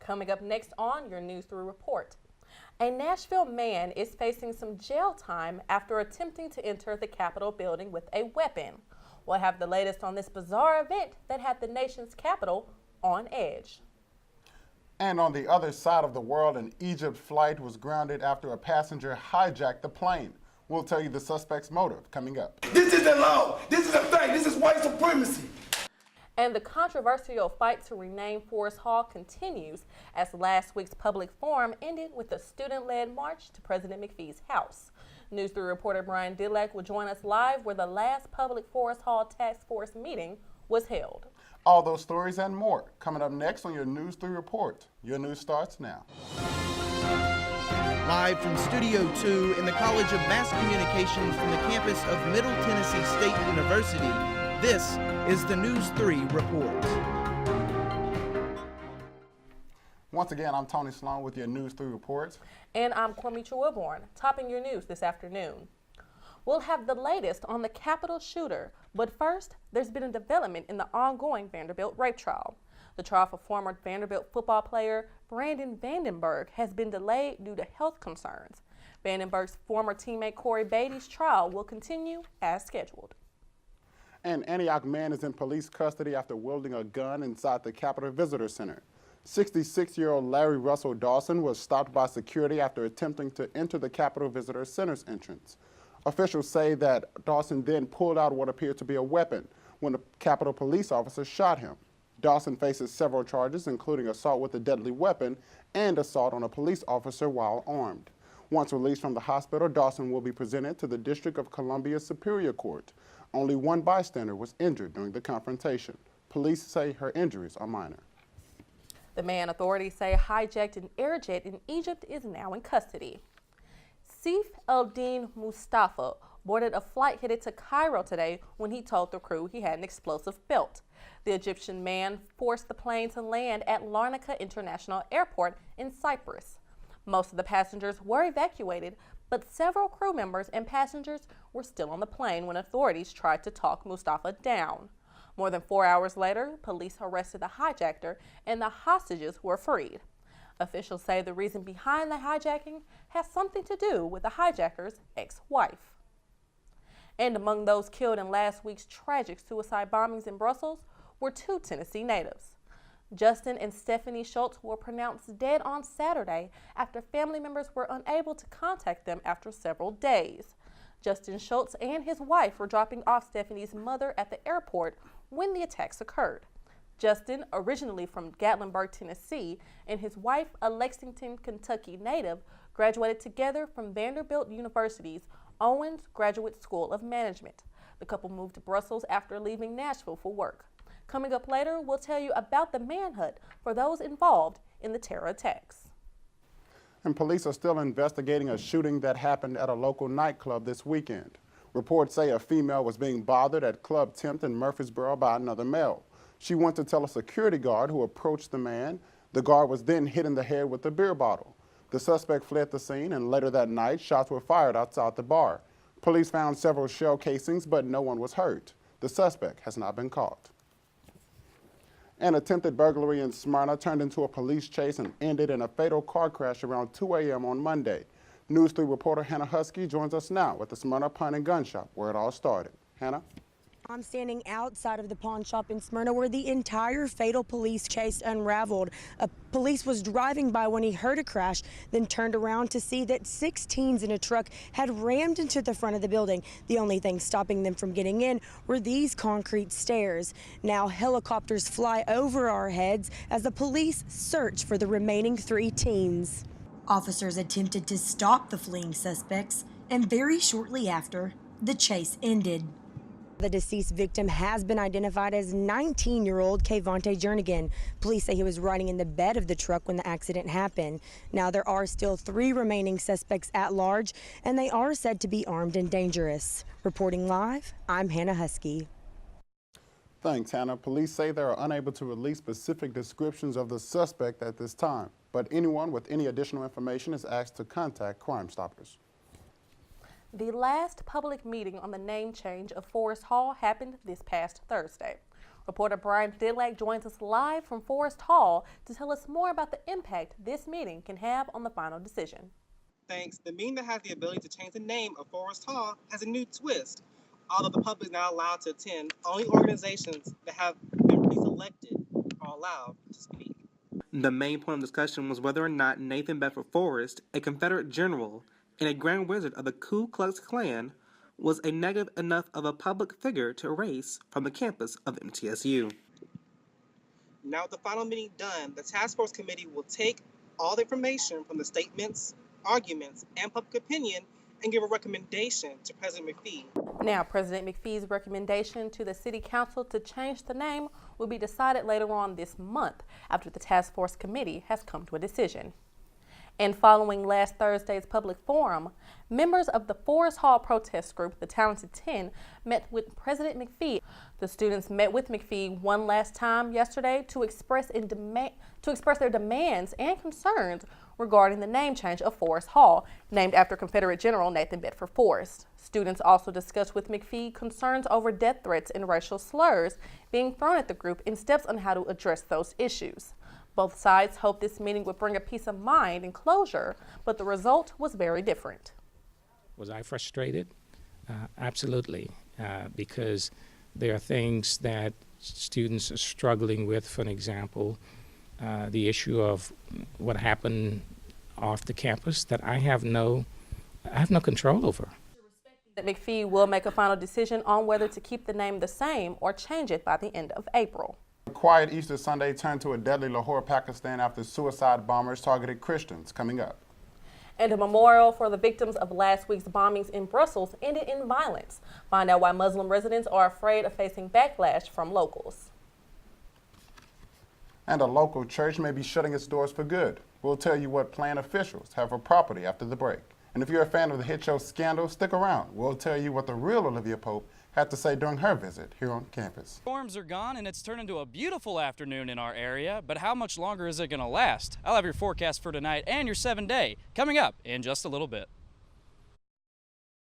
Coming up next on your News 3 report. A Nashville man is facing some jail time after attempting to enter the Capitol building with a weapon. We'll have the latest on this bizarre event that had the nation's capital on edge. And on the other side of the world, an Egypt flight was grounded after a passenger hijacked the plane. We'll tell you the suspect's motive coming up. This is the law. This is a fact. This is white supremacy. And the controversial fight to rename Forest Hall continues as last week's public forum ended with a student-led march to President McPhee's house. News 3 reporter Brian Dillak will join us live where the last public Forest Hall task force meeting was held. All those stories and more coming up next on your News 3 report. Your news starts now. Live from Studio 2 in the College of Mass Communications from the campus of Middle Tennessee State University, this is the News 3 report. Once again, I'm Tony Sloan with your News 3 reports. And I'm Cormitra Wilborn, topping your news this afternoon. We'll have the latest on the Capitol shooter, but first, there's been a development in the ongoing Vanderbilt rape trial. The trial for former Vanderbilt football player Brandon Vandenberg has been delayed due to health concerns. Vandenberg's former teammate Corey Beatty's trial will continue as scheduled. An Antioch man is in police custody after wielding a gun inside the Capitol Visitor Center. 66-year-old Larry Russell Dawson was stopped by security after attempting to enter the Capitol Visitor Center's entrance. Officials say that Dawson then pulled out what appeared to be a weapon when a Capitol police officer shot him. Dawson faces several charges, including assault with a deadly weapon and assault on a police officer while armed. Once released from the hospital, Dawson will be presented to the District of Columbia Superior Court. Only one bystander was injured during the confrontation. Police say her injuries are minor. The man authorities say hijacked an Airjet in Egypt is now in custody. Seif Eldin Mustafa boarded a flight headed to Cairo today when he told the crew he had an explosive belt. The Egyptian man forced the plane to land at Larnaca International Airport in Cyprus. Most of the passengers were evacuated, but several crew members and passengers were still on the plane when authorities tried to talk Mustafa down. More than 4 hours later, police arrested the hijacker and the hostages were freed. Officials say the reason behind the hijacking has something to do with the hijacker's ex-wife. And among those killed in last week's tragic suicide bombings in Brussels were 2 Tennessee natives. Justin and Stephanie Schultz were pronounced dead on Saturday after family members were unable to contact them after several days. Justin Schultz and his wife were dropping off Stephanie's mother at the airport when the attacks occurred. Justin, originally from Gatlinburg, Tennessee, and his wife, a Lexington, Kentucky native, graduated together from Vanderbilt University's Owens Graduate School of Management. The couple moved to Brussels after leaving Nashville for work. Coming up later, we'll tell you about the manhunt for those involved in the terror attacks. And police are still investigating a shooting that happened at a local nightclub this weekend. Reports say a female was being bothered at Club Tempt in Murfreesboro by another male. She went to tell a security guard who approached the man. The guard was then hit in the head with a beer bottle. The suspect fled the scene, and later that night, shots were fired outside the bar. Police found several shell casings, but no one was hurt. The suspect has not been caught. An attempted burglary in Smyrna turned into a police chase and ended in a fatal car crash around 2 a.m. on Monday. News 3 reporter Hannah Husky joins us now at the Smyrna Pawn and Gun Shop where it all started. Hannah? I'm standing outside of the pawn shop in Smyrna where the entire fatal police chase unraveled. Police was driving by when he heard a crash, then turned around to see that 6 teens in a truck had rammed into the front of the building. The only thing stopping them from getting in were these concrete stairs. Now helicopters fly over our heads as the police search for the remaining 3 teens. Officers attempted to stop the fleeing suspects, and very shortly after, the chase ended. The deceased victim has been identified as 19-year-old Kayvonte Jernigan. Police say he was riding in the bed of the truck when the accident happened. Now there are still 3 remaining suspects at large, and they are said to be armed and dangerous. Reporting live, I'm Hannah Husky. Thanks, Hannah. Police say they are unable to release specific descriptions of the suspect at this time, but anyone with any additional information is asked to contact Crime Stoppers. The last public meeting on the name change of Forest Hall happened this past Thursday. Reporter Brian Dillak joins us live from Forest Hall to tell us more about the impact this meeting can have on the final decision. Thanks. The meeting that has the ability to change the name of Forest Hall has a new twist. Although the public is now allowed to attend, only organizations that have been pre-selected are allowed to speak. The main point of discussion was whether or not Nathan Bedford Forrest, a Confederate general and a Grand Wizard of the Ku Klux Klan, was a negative enough of a public figure to erase from the campus of MTSU. Now with the final meeting done, the task force committee will take all the information from the statements, arguments, and public opinion and give a recommendation to President McPhee. Now, President McPhee's recommendation to the City Council to change the name will be decided later on this month after the task force committee has come to a decision. And following last Thursday's public forum, members of the Forest Hall protest group, the Talented 10, met with President McPhee. The students met with McPhee one last time yesterday to express their demands and concerns regarding the name change of Forest Hall, named after Confederate General Nathan Bedford Forrest. Students also discussed with McPhee concerns over death threats and racial slurs being thrown at the group and steps on how to address those issues. Both sides hoped this meeting would bring a peace of mind and closure, but the result was very different. Was I frustrated? Absolutely, because there are things that students are struggling with. For an example, the issue of what happened off the campus that I have no control over. That McPhee will make a final decision on whether to keep the name the same or change it by the end of April. A quiet Easter Sunday turned to a deadly Lahore, Pakistan after suicide bombers targeted Christians. Coming up. And a memorial for the victims of last week's bombings in Brussels ended in violence. Find out why Muslim residents are afraid of facing backlash from locals. And a local church may be shutting its doors for good. We'll tell you what planned officials have for property after the break. And if you're a fan of the hit show Scandal, stick around. We'll tell you what the real Olivia Pope had to say during her visit here on campus. Storms are gone and it's turned into a beautiful afternoon in our area, but how much longer is it going to last? I'll have your forecast for tonight and your 7-day coming up in just a little bit.